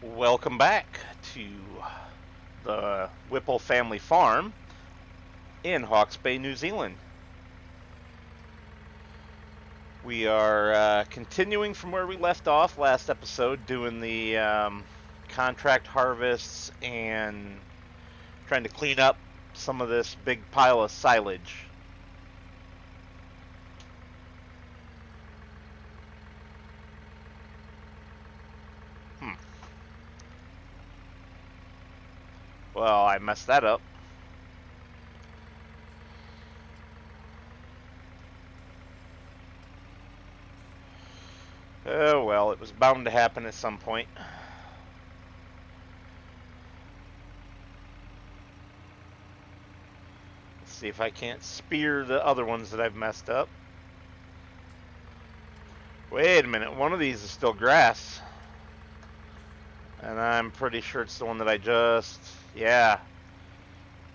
Welcome back to the Whipple family farm in Hawke's Bay, New Zealand. We are continuing from where we left off last episode, doing the contract harvests and trying to clean up some of this big pile of silage. Well, I messed that up. Oh well, it was bound to happen at some point. Let's see if I can't spear the other ones that I've messed up. Wait a minute, one of these is still grass. And I'm pretty sure it's the one that I just,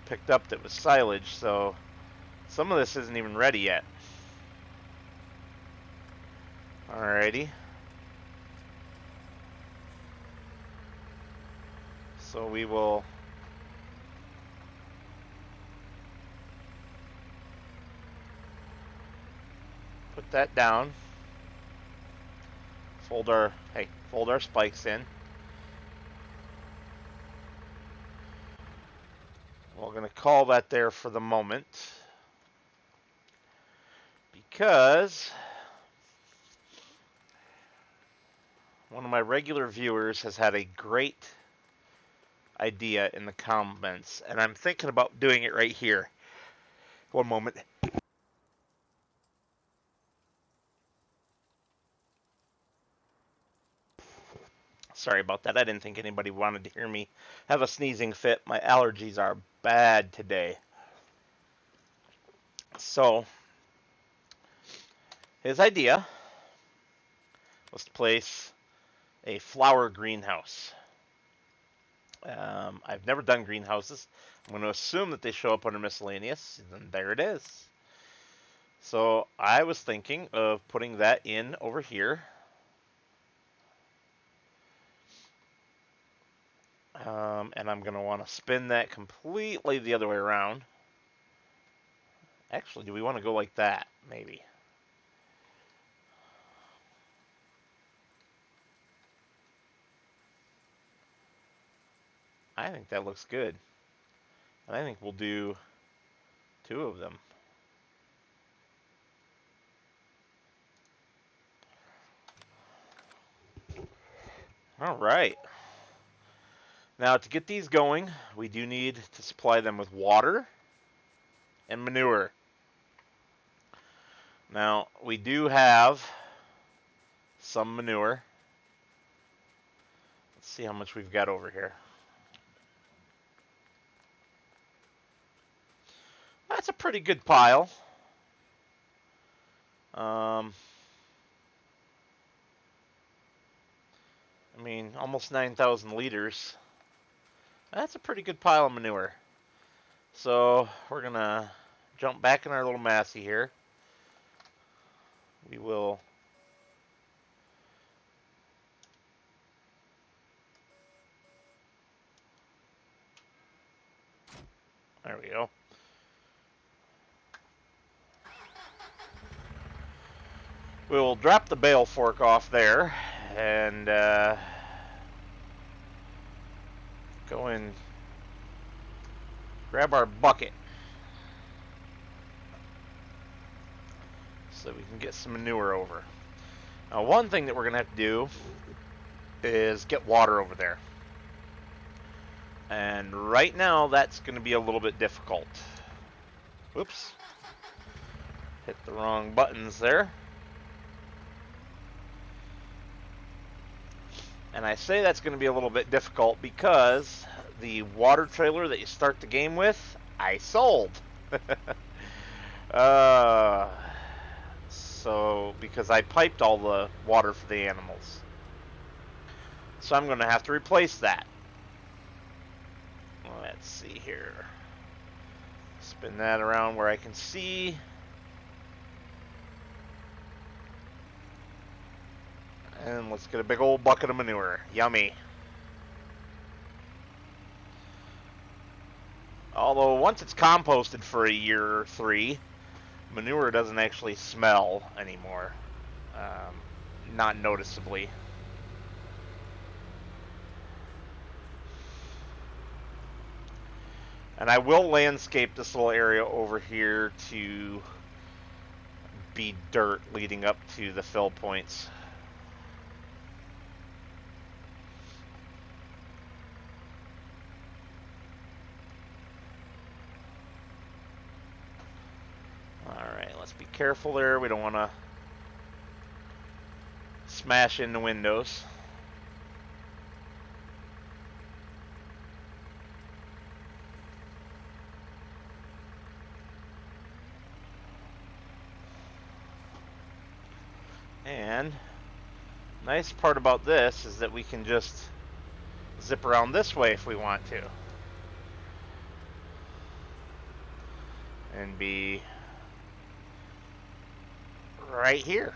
picked up that was silage, so some of this isn't even ready yet. Alrighty. So we will put that down. Fold our spikes in. We're going to call that there for the moment because one of my regular viewers has had a great idea in the comments, and I'm thinking about doing it right here. One moment. Sorry about that. I didn't think anybody wanted to hear me have a sneezing fit. My allergies are bad today. So, his idea was to place a flower greenhouse. I've never done greenhouses. I'm going to assume that they show up under miscellaneous, and there it is. So, I was thinking of putting that in over here. And I'm going to want to spin that completely the other way around. Actually, do we want to go like that? Maybe. I think that looks good. And I think we'll do 2 of them. All right. Now, to get these going, we do need to supply them with water and manure. Now, we do have some manure. Let's see how much we've got over here. That's a pretty good pile. I mean, almost 9,000 liters. That's a pretty good pile of manure. So we're going to jump back in our little Massey here. We will there we go. We'll drop the bale fork off there and go and grab our bucket so we can get some manure over. Now, one thing that we're going to have to do is get water over there. And right now, that's going to be a little bit difficult. Whoops. Hit the wrong buttons there. And I say that's going to be a little bit difficult because the water trailer that you start the game with, I sold. So, because I piped all the water for the animals. So I'm going to have to replace that. Let's see here. Spin that around where I can see. And let's get a big old bucket of manure. Yummy. Although once it's composted for a year or 3, manure doesn't actually smell anymore. Not noticeably. And I will landscape this little area over here to be dirt leading up to the fill points. Alright, let's be careful there. We don't want to smash into windows. And nice part about this is that we can just zip around this way if we want to. And be right here.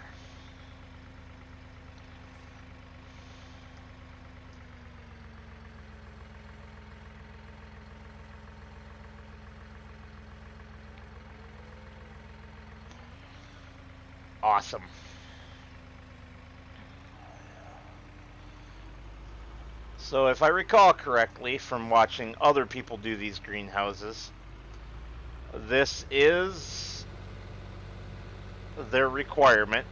Awesome. So if I recall correctly from watching other people do these greenhouses, this is their requirement,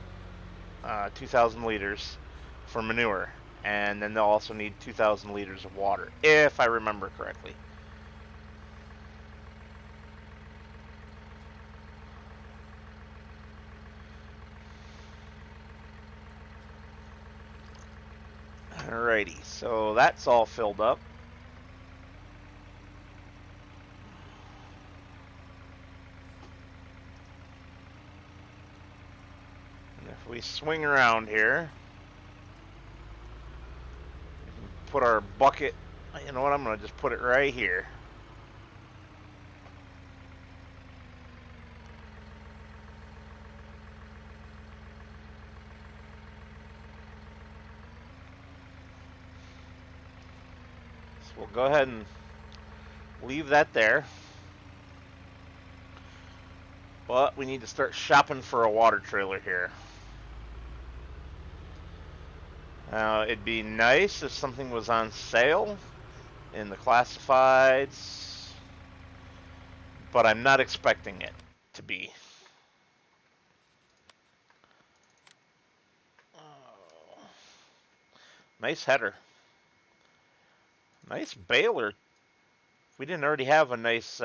2,000 liters for manure. And then they'll also need 2,000 liters of water, if I remember correctly. Alrighty, so that's all filled up. And if we swing around here, we can put our bucket, you know what, I'm going to just put it right here. So we'll go ahead and leave that there. But we need to start shopping for a water trailer here. Now, it'd be nice if something was on sale in the classifieds, but I'm not expecting it to be. Oh. Nice header. Nice Baler. We didn't already have a nice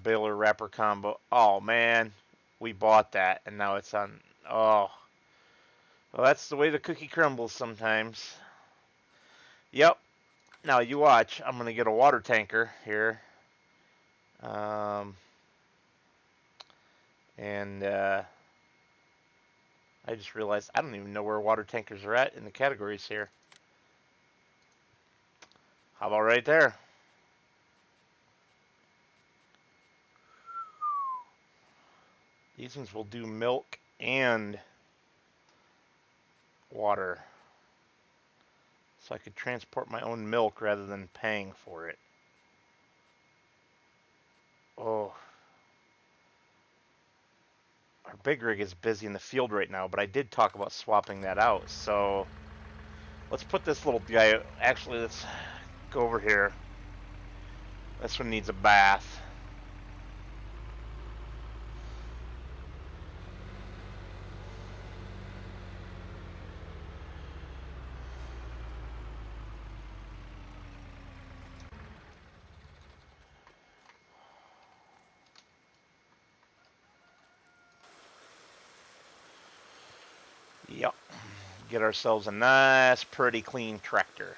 Baler wrapper combo. Oh, man. We bought that, and now it's on. Oh. Well, that's the way the cookie crumbles sometimes. Yep. Now, you watch. I'm going to get a water tanker here. And I just realized I don't even know where water tankers are at in the categories here. How about right there? These things will do milk and water. So I could transport my own milk rather than paying for it. Oh. Our big rig is busy in the field right now, but I did talk about swapping that out. So let's put this little guy, actually let's go over here. This one needs a bath. Yep. Get ourselves a nice, pretty clean tractor.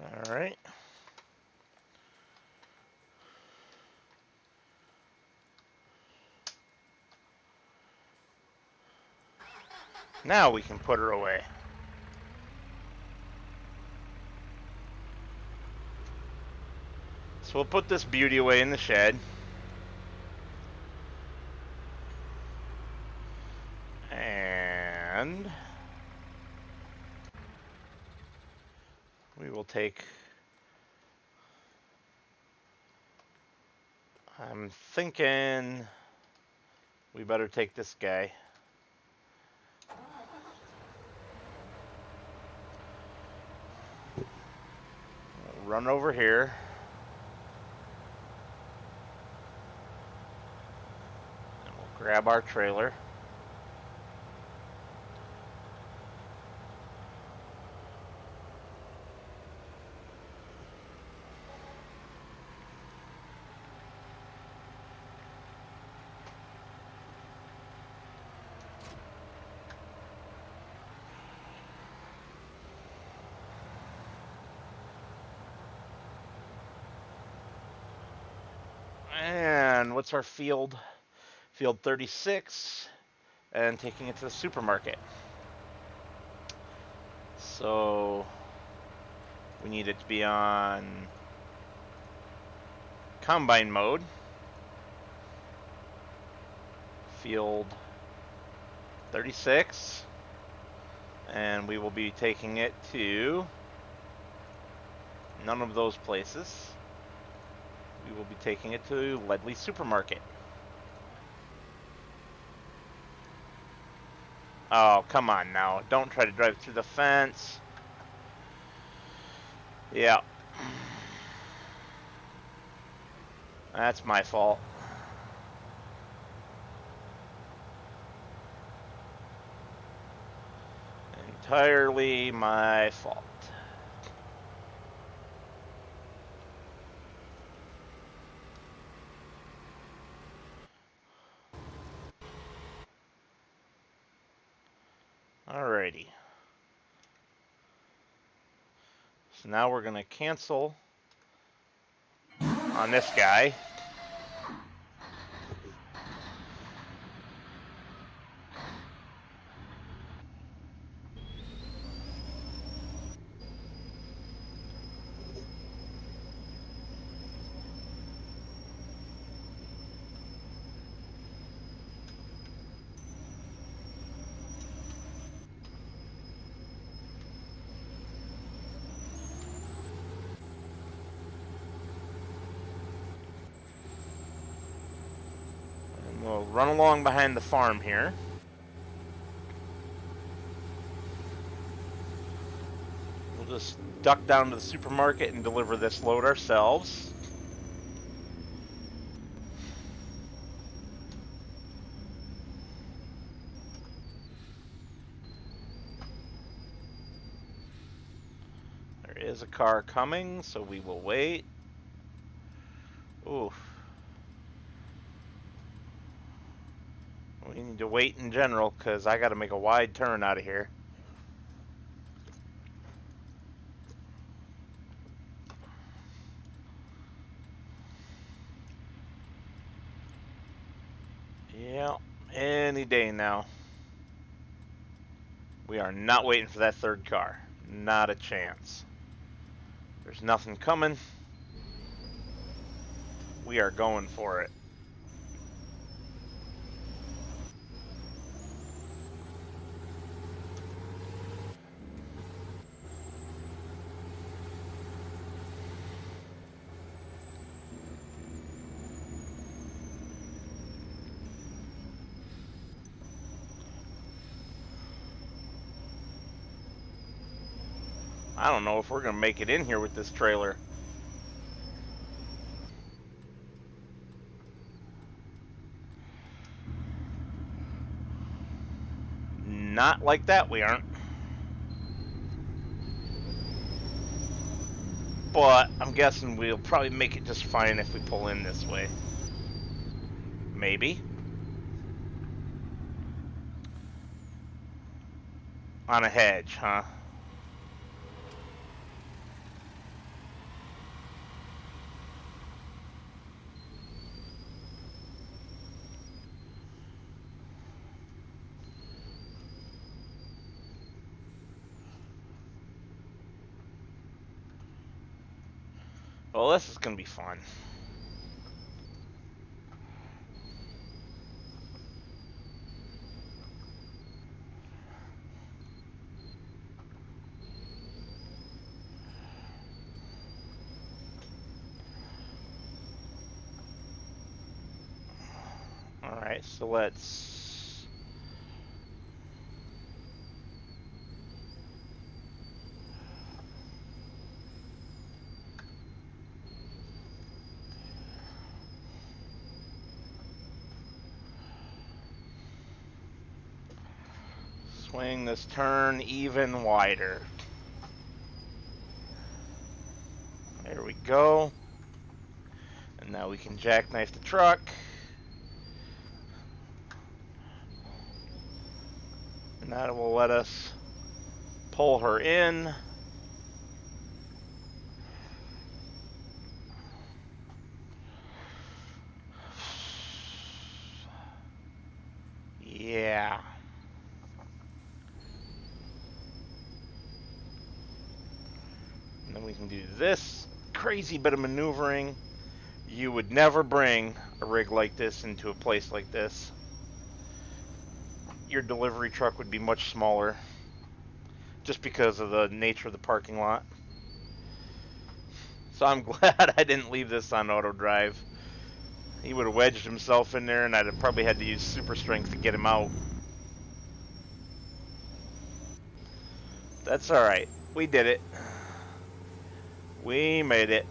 All right. Now we can put her away. So we'll put this beauty away in the shed. And we will take, I'm thinking we better take this guy. We'll run over here. And we'll grab our trailer. And what's our field? Field 36, and taking it to the supermarket. So we need it to be on combine mode. Field 36, and we will be taking it to none of those places. We will be taking it to Ledley Supermarket. Oh, come on now. Don't try to drive through the fence. Yeah. That's my fault. Entirely my fault. Alrighty. So now we're going to cancel on this guy. We'll run along behind the farm here. We'll just duck down to the supermarket and deliver this load ourselves. There is a car coming, so we will wait. Oof. We need to wait in general, because I got to make a wide turn out of here. Yeah, any day now. We are not waiting for that third car. Not a chance. There's nothing coming. We are going for it. I don't know if we're going to make it in here with this trailer. Not like that, we aren't. But I'm guessing we'll probably make it just fine if we pull in this way. Maybe. On a hedge, huh? Well, this is going to be fun. Alright, so let's... swing this turn even wider. There we go. And now we can jackknife the truck. And that will let us pull her in. Yeah. And then we can do this crazy bit of maneuvering. You would never bring a rig like this into a place like this. Your delivery truck would be much smaller, just because of the nature of the parking lot. So I'm glad I didn't leave this on auto drive. He would have wedged himself in there, and I'd have probably had to use super strength to get him out. That's alright. We did it. We made it.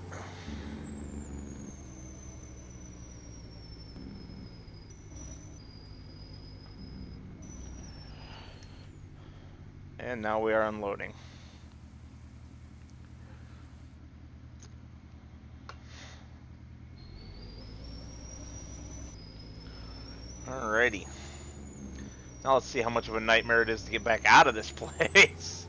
And now we are unloading. Alrighty. Now let's see how much of a nightmare it is to get back out of this place.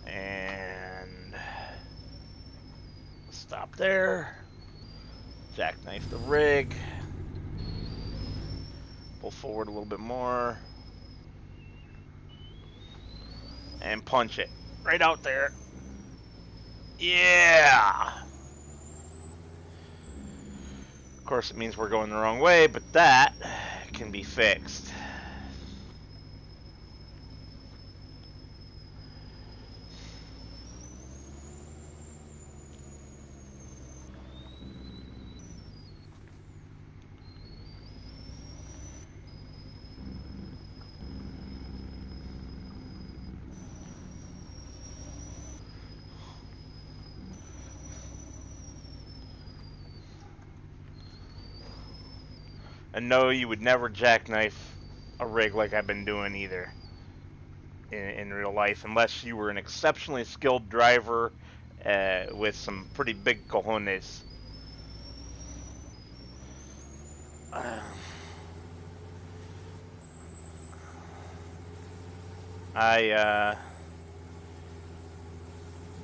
And stop there. Jackknife the rig. Pull forward a little bit more. And punch it. Right out there. Yeah! Of course, it means we're going the wrong way, but that can be fixed. And no, you would never jackknife a rig like I've been doing either in real life, unless you were an exceptionally skilled driver with some pretty big cojones. I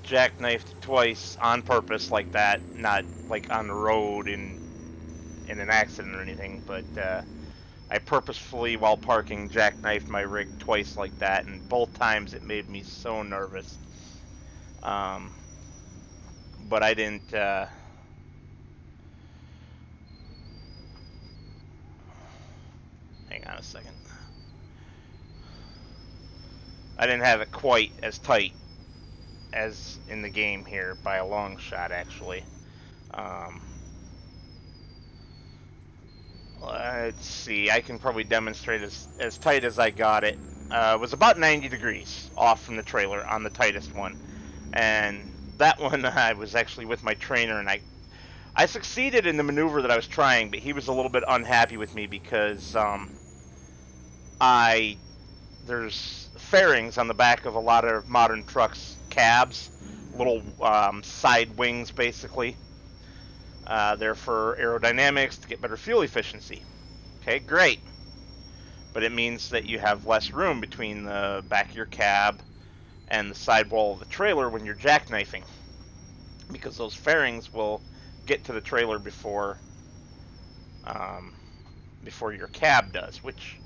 jackknifed twice on purpose like that, not like on the road in an accident or anything, but I purposefully, while parking, jackknifed my rig twice like that, and both times it made me so nervous. But I didn't. Hang on a second. I didn't have it quite as tight as in the game here by a long shot, actually. Let's see, I can probably demonstrate as tight as I got it. It was about 90 degrees off from the trailer on the tightest one. And that one, I was actually with my trainer, and I succeeded in the maneuver that I was trying, but he was a little bit unhappy with me because there's fairings on the back of a lot of modern trucks' cabs, little side wings basically. They're for aerodynamics to get better fuel efficiency. Okay, great. But it means that you have less room between the back of your cab and the sidewall of the trailer when you're jackknifing, because those fairings will get to the trailer um, before your cab does, which,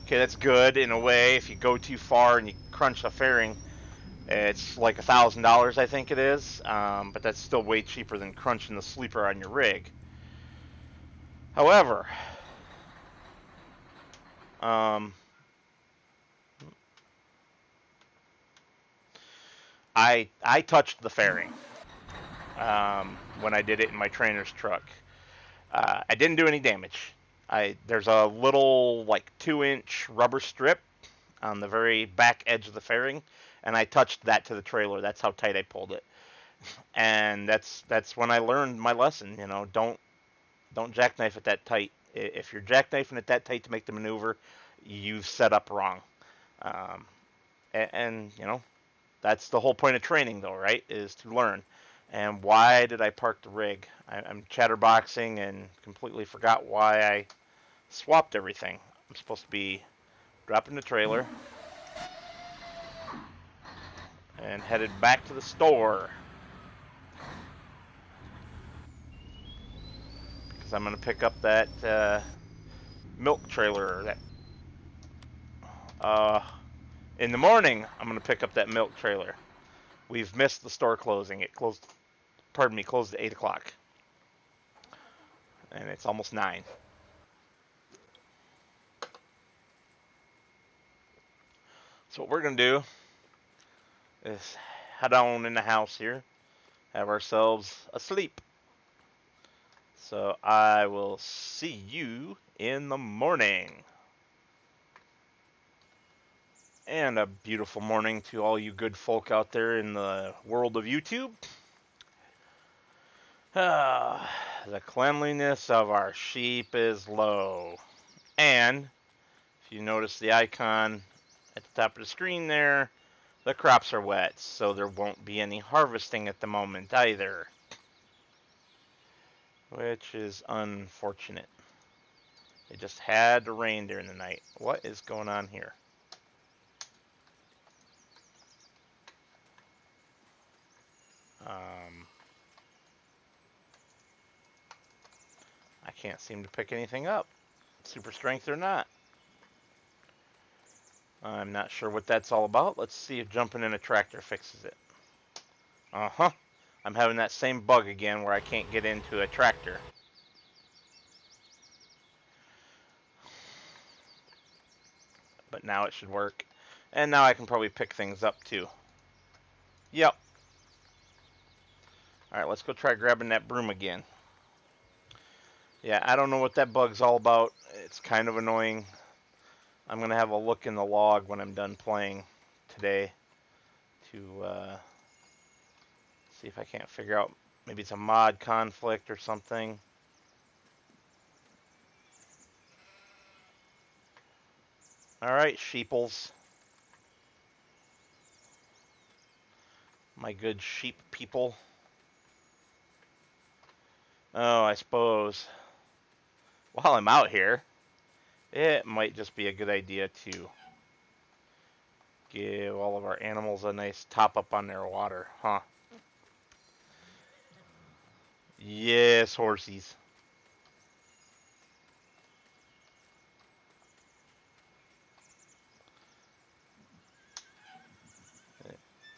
okay, that's good in a way. If you go too far and you crunch a fairing, it's like $1,000, I think it is, but that's still way cheaper than crunching the sleeper on your rig. However, um, I touched the fairing when I did it in my trainer's truck. I didn't do any damage. There's a little like 2-inch rubber strip on the very back edge of the fairing, and I touched that to the trailer. That's how tight I pulled it, and that's when I learned my lesson. You know, don't jackknife it that tight. If you're jackknifing it that tight to make the maneuver, you've set up wrong. Um, and you know, that's the whole point of training, though, right? Is to learn. And why did I park the rig? I'm chatterboxing and completely forgot why I swapped everything. I'm supposed to be dropping the trailer and headed back to the store because I'm going to pick up that milk trailer. That in the morning, I'm going to pick up that milk trailer. We've missed the store closing. It closed. Pardon me, closed at 8 o'clock, and it's almost 9. So what we're going to do is head on in the house here, have ourselves a sleep. So I will see you in the morning. And a beautiful morning to all you good folk out there in the world of YouTube. The cleanliness of our sheep is low. And if you notice the icon at the top of the screen there, the crops are wet, so there won't be any harvesting at the moment either, which is unfortunate. It just had to rain during the night. What is going on here? I can't seem to pick anything up, super strength or not. I'm not sure what that's all about. Let's see if jumping in a tractor fixes it. Uh-huh. I'm having that same bug again where I can't get into a tractor. But now it should work. And now I can probably pick things up too. Yep. Alright, let's go try grabbing that broom again. Yeah, I don't know what that bug's all about. It's kind of annoying. I'm going to have a look in the log when I'm done playing today to see if I can't figure out. Maybe it's a mod conflict or something. Alright, sheeples. My good sheep people. Oh, I suppose while I'm out here, it might just be a good idea to give all of our animals a nice top up on their water, huh? Yes, horsies.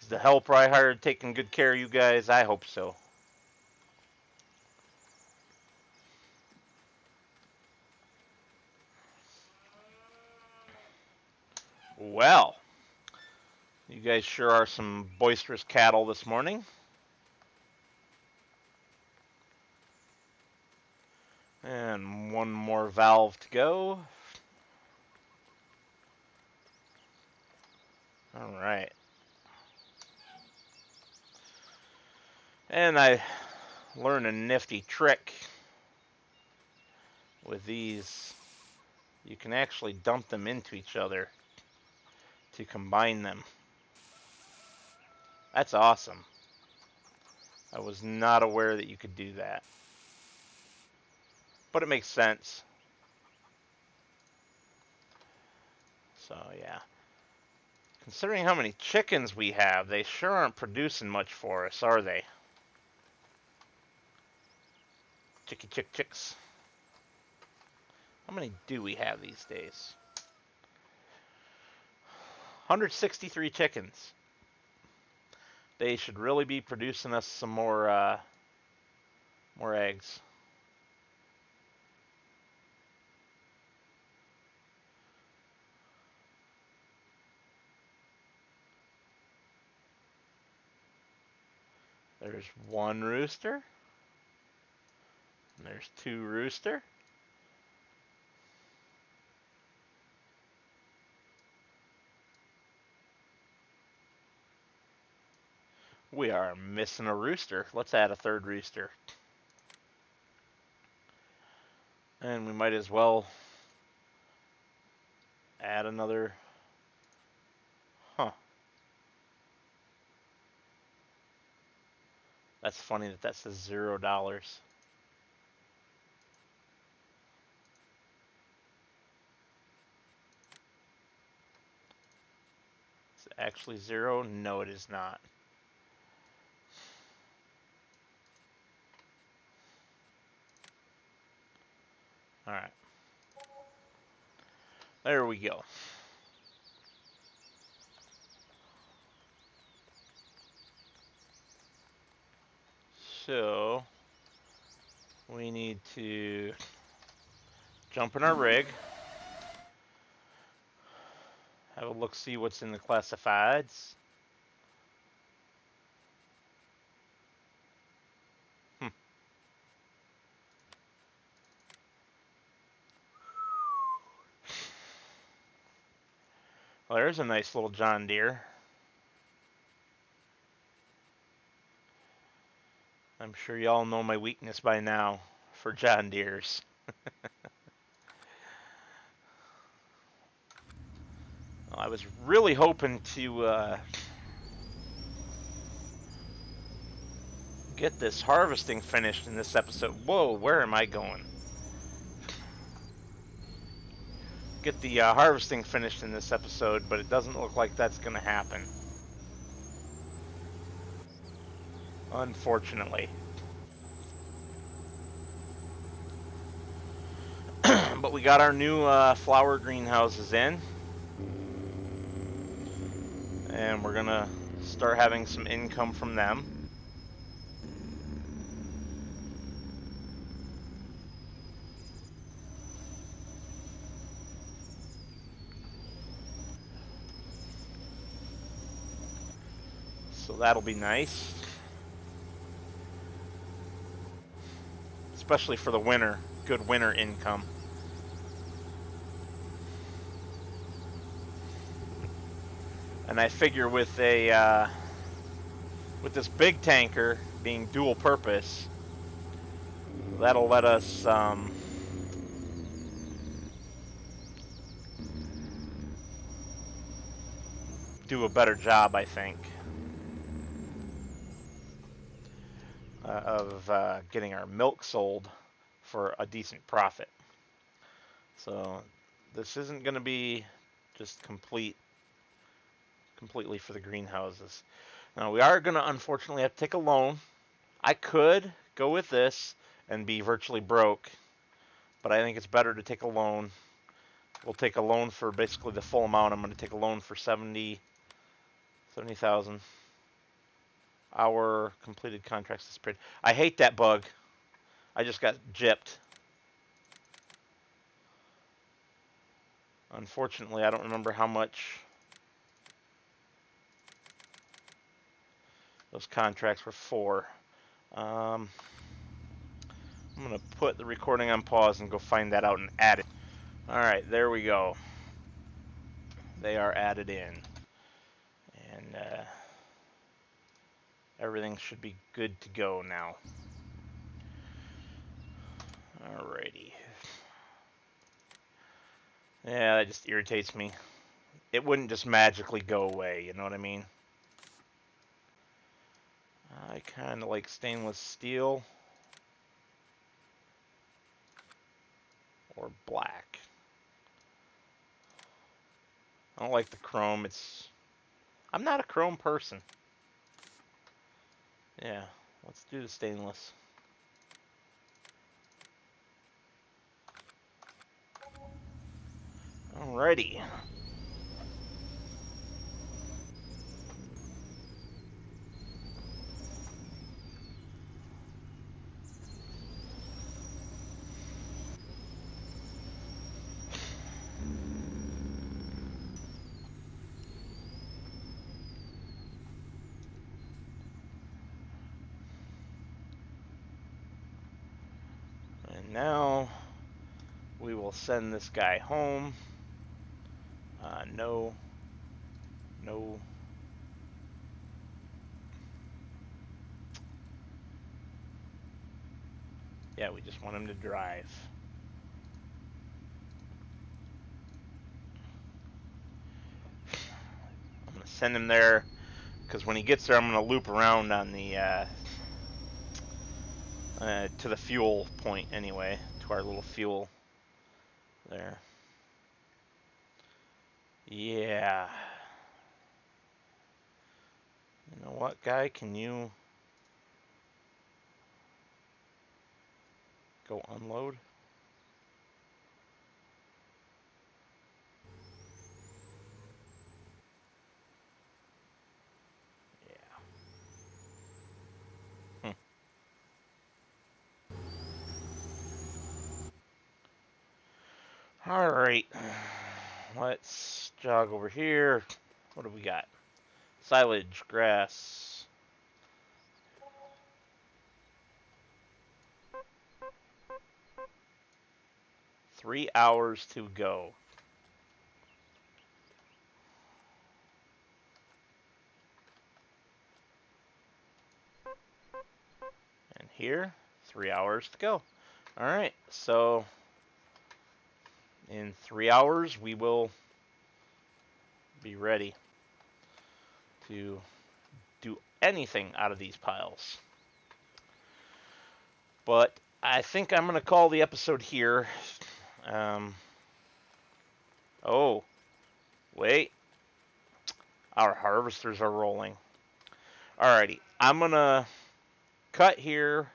Is the helper I hired taking good care of you guys? I hope so. Well, you guys sure are some boisterous cattle this morning. And one more valve to go. All right. And I learned a nifty trick with these. You can actually dump them into each other to combine them. That's awesome. I was not aware that you could do that. But it makes sense. So, yeah. Considering how many chickens we have, they sure aren't producing much for us, are they? Chicks. How many do we have these days? 163 chickens. They should really be producing us some more eggs. There's one rooster. And there's two rooster. We are missing a rooster. Let's add a third rooster. And we might as well add another. Huh. That's funny that says $0. Is it actually 0? No, it is not. Alright. There we go. So we need to jump in our rig, have a look, see what's in the classifieds. Well, there's a nice little John Deere. I'm sure y'all know my weakness by now for John Deeres. Well, I was really hoping to get this harvesting finished in this episode. Whoa, where am I going? Get the harvesting finished in this episode, but it doesn't look like that's going to happen. Unfortunately. But we got our new flower greenhouses in. And we're going to start having some income from them. So that'll be nice. Especially for the winter. Good winter income. And I figure with a with this big tanker being dual purpose, that'll let us do a better job, I think, of getting our milk sold for a decent profit. So this isn't going to be just completely for the greenhouses. Now we are going to unfortunately have to take a loan. I could go with this and be virtually broke, but I think it's better to take a loan. We'll take a loan for basically the full amount. I'm going to take a loan for 70,000. Our completed contracts this period. I hate that bug. I just got gypped. Unfortunately, I don't remember how much those contracts were for. I'm going to put the recording on pause and go find that out and add it. Alright, there we go. They are added in. And everything should be good to go now. Alrighty. Yeah, that just irritates me. It wouldn't just magically go away, you know what I mean? I kind of like stainless steel or black. I don't like the chrome. I'm not a chrome person. Yeah, let's do the stainless. Alrighty. And now we will send this guy home. No. Yeah, we just want him to drive. I'm going to send him there, because when he gets there, I'm going to loop around on the, to the fuel point anyway, to our little fuel there. Yeah. You know what, guy? Can you go unload? Yeah. Alright. Let's jog over here. What do we got? Silage, grass. Three hours to go. And here, 3 hours to go. Alright, so in 3 hours we will be ready to do anything out of these piles. But I think I'm going to call the episode here. Oh, wait. Our harvesters are rolling. Alrighty, I'm going to cut here,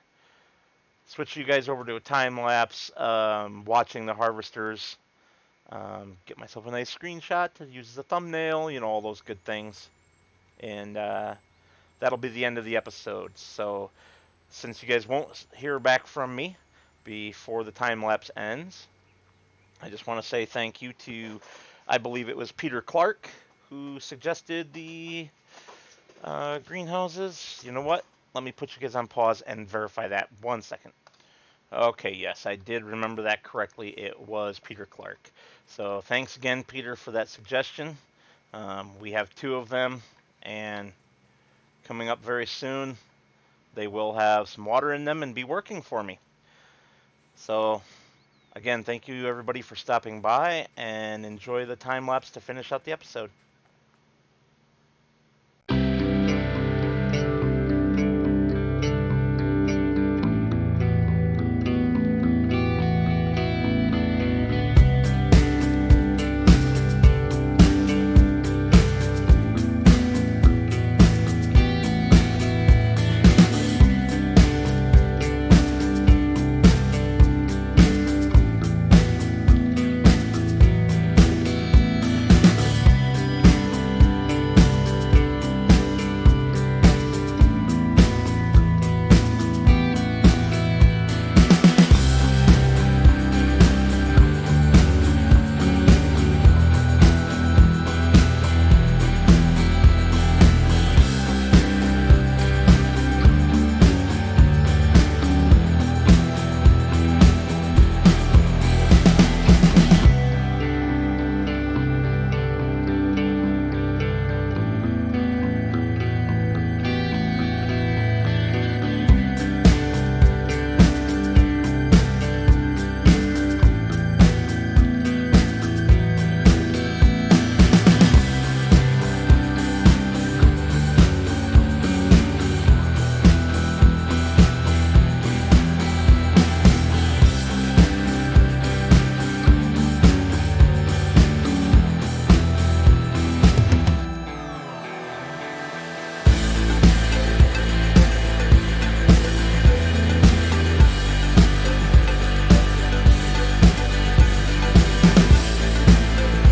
switch you guys over to a time lapse, watching the harvesters, get myself a nice screenshot to use as a thumbnail, you know, all those good things. And that'll be the end of the episode. So since you guys won't hear back from me before the time lapse ends, I just want to say thank you to, I believe it was Peter Clark who suggested the greenhouses. You know what? Let me put you guys on pause and verify that. 1 second. Okay, yes, I did remember that correctly. It was Peter Clark. So thanks again, Peter, for that suggestion. We have 2 of them, and coming up very soon, they will have some water in them and be working for me. So, again, thank you everybody for stopping by, and enjoy the time lapse to finish out the episode.